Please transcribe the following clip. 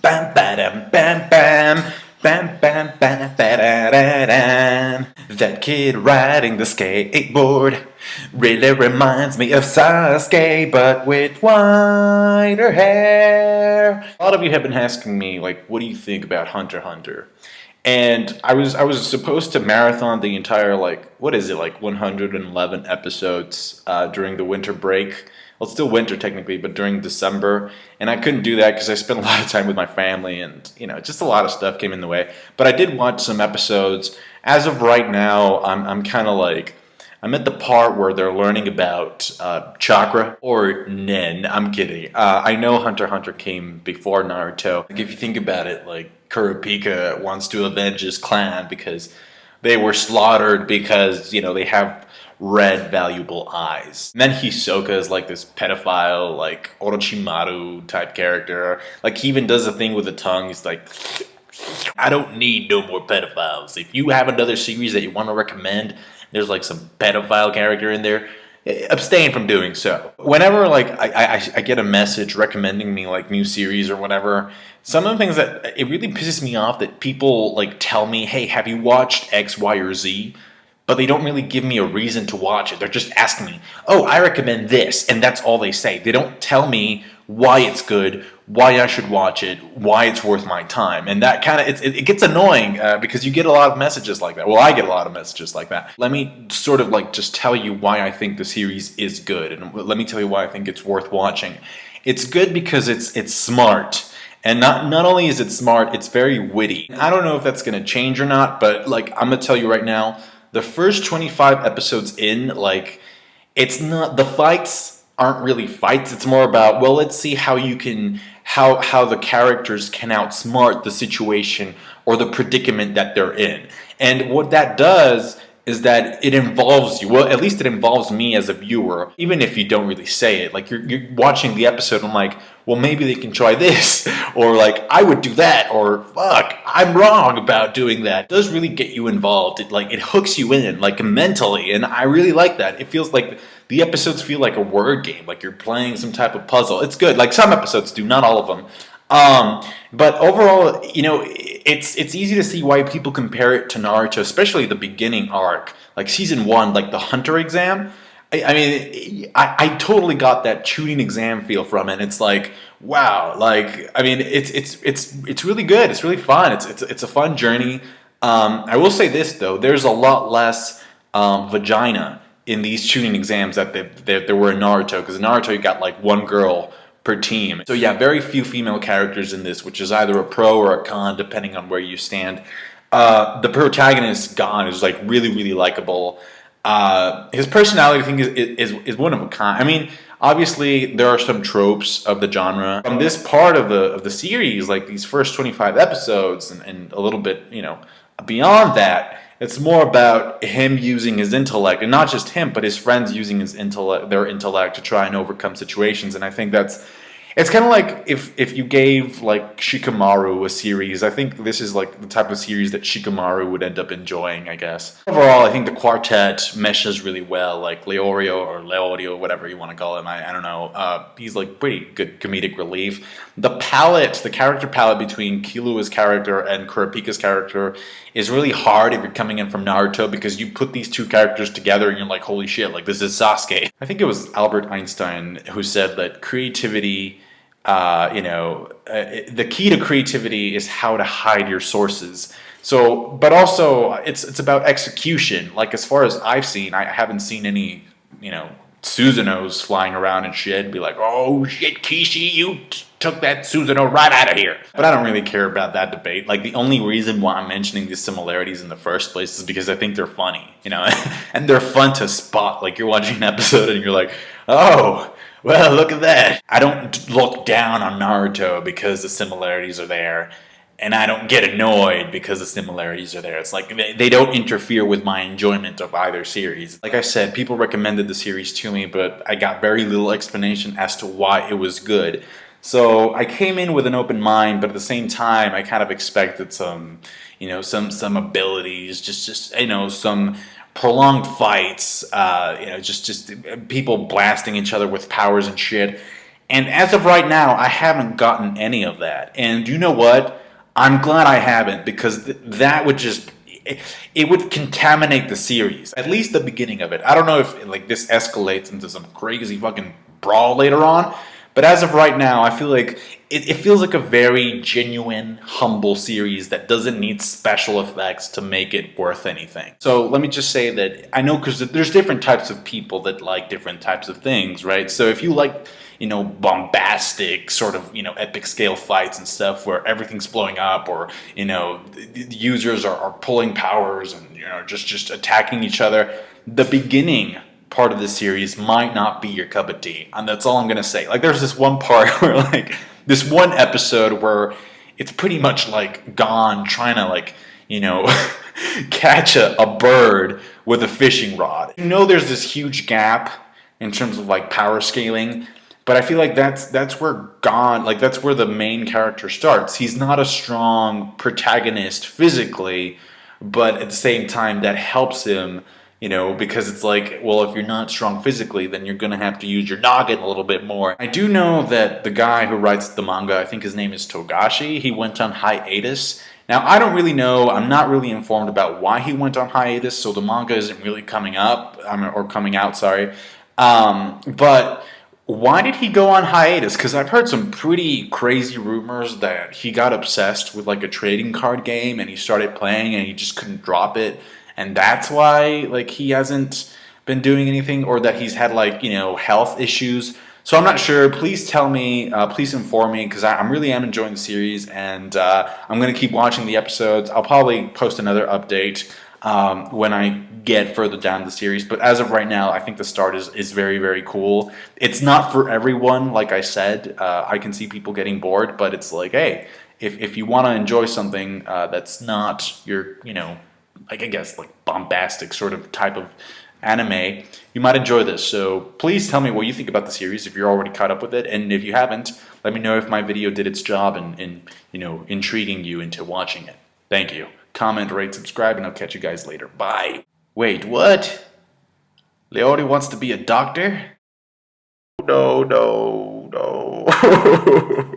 Bam, badam, bam, bam. Bam, bam, bam, ba-da-da-dam. That kid riding the skateboard really reminds me of Sasuke, but with whiter hair. A lot of you have been asking me, like, what do you think about Hunter x Hunter? And I was supposed to marathon the entire, like, what is it, like 111 episodes during the winter break. Well, it's still winter technically, but during December, and I couldn't do that because I spent a lot of time with my family, and just a lot of stuff came in the way. But I did watch some episodes. As of right now, I'm kind of like, I'm at the part where they're learning about chakra or nen. I'm kidding. I know Hunter x Hunter came before Naruto. Like, if you think about it, like Kurapika wants to avenge his clan because they were slaughtered because they have red valuable eyes. And then Hisoka is like this pedophile, like Orochimaru type character. Like, he even does a thing with the tongue. He's like, I don't need no more pedophiles. If you have another series that you want to recommend, there's like some pedophile character in there, abstain from doing so. Whenever like I get a message recommending me like new series or whatever, some of the things that it really pisses me off that people like tell me, hey, have you watched X, Y, or Z? But they don't really give me a reason to watch it. They're just asking me, oh, I recommend this, and that's all they say. They don't tell me why it's good, why I should watch it, why it's worth my time. And that kind of, it gets annoying because you get a lot of messages like that. Well, I get a lot of messages like that. Let me sort of like just tell you why I think the series is good, and let me tell you why I think it's worth watching. It's good because it's smart. And not only is it smart, it's very witty. I don't know if that's going to change or not, but like, I'm going to tell you right now, the first 25 episodes in, like, it's not, the fights aren't really fights. It's more about, well, let's see how you can, how the characters can outsmart the situation or the predicament that they're in. And what that does is that it involves you. Well, at least it involves me as a viewer, even if you don't really say it. Like, you're watching the episode, I'm like, well, maybe they can try this, or like, I would do that, or fuck, I'm wrong about doing that. It does really get you involved. It hooks you in, like, mentally, and I really like that. It feels like the episodes feel like a word game, like you're playing some type of puzzle. It's good. Like, some episodes do, not all of them. But overall, it's easy to see why people compare it to Naruto, especially the beginning arc, like season 1, like the Hunter exam. I totally got that Chunin exam feel from it. It's like, wow, like, I mean, it's really good. It's really fun. It's a fun journey. I will say this though, there's a lot less vagina in these Chunin exams that there were in Naruto, because in Naruto you got like one girl per team. So yeah, very few female characters in this, which is either a pro or a con, depending on where you stand. The protagonist, Gon, is like really likable. His personality, I think, is one of a kind. I mean, obviously there are some tropes of the genre from this part of the series, like these first 25 episodes, and a little bit, beyond that. It's more about him using his intellect, and not just him, but his friends using their intellect to try and overcome situations. And I think it's kind of like if you gave like Shikamaru a series. I think this is like the type of series that Shikamaru would end up enjoying, I guess. Overall, I think the quartet meshes really well, like Leorio, whatever you want to call him. I don't know. He's like pretty good comedic relief. The character palette between Killua's character and Kurapika's character is really hard if you're coming in from Naruto, because you put these two characters together and you're like, holy shit, like this is Sasuke. I think it was Albert Einstein who said that creativity, the key to creativity is how to hide your sources. So, but also it's about execution. Like, as far as I've seen, I haven't seen any, Susanos flying around and shit, be like, oh shit, Kishi, you took that Susanoo right out of here. But I don't really care about that debate. Like, the only reason why I'm mentioning these similarities in the first place is because I think they're funny, and they're fun to spot. Like, you're watching an episode and you're like, oh, well, look at that. I don't look down on Naruto because the similarities are there, and I don't get annoyed because the similarities are there. It's like they don't interfere with my enjoyment of either series. Like I said, people recommended the series to me, but I got very little explanation as to why it was good. So I came in with an open mind, but at the same time, I kind of expected some abilities, just some prolonged fights, just people blasting each other with powers and shit. And as of right now, I haven't gotten any of that. And you know what? I'm glad I haven't, because that would just it would contaminate the series. At least the beginning of it. I don't know if like this escalates into some crazy fucking brawl later on, but as of right now, I feel like it feels like a very genuine, humble series that doesn't need special effects to make it worth anything. So let me just say that I know, because there's different types of people that like different types of things, right? So if you like, bombastic sort of, epic scale fights and stuff where everything's blowing up, or, the users are pulling powers and, just attacking each other, the beginning part of the series might not be your cup of tea. And that's all I'm going to say. Like, there's this one part where, like, this one episode where it's pretty much like Gon trying to, like, catch a bird with a fishing rod. There's this huge gap in terms of, like, power scaling. But I feel like that's where Gon, like, that's where the main character starts. He's not a strong protagonist physically, but at the same time, that helps him, because it's like, well, if you're not strong physically, then you're going to have to use your noggin a little bit more. I do know that the guy who writes the manga, I think his name is Togashi, he went on hiatus. Now, I don't really know, I'm not really informed about why he went on hiatus, so the manga isn't really coming up, or coming out, sorry. But why did he go on hiatus? Because I've heard some pretty crazy rumors that he got obsessed with, like, a trading card game and he started playing and he just couldn't drop it. And that's why, like, he hasn't been doing anything, or that he's had, like, health issues. So I'm not sure. Please tell me, please inform me, because I really am enjoying the series, and I'm going to keep watching the episodes. I'll probably post another update when I get further down the series. But as of right now, I think the start is very, very cool. It's not for everyone, like I said. I can see people getting bored, but it's like, hey, if you want to enjoy something that's not your, like, I guess, like, bombastic sort of type of anime, you might enjoy this. So please tell me what you think about the series if you're already caught up with it. And if you haven't, let me know if my video did its job in intriguing you into watching it. Thank you. Comment, rate, subscribe, and I'll catch you guys later. Bye. Wait, what? Leori wants to be a doctor? No, no, no.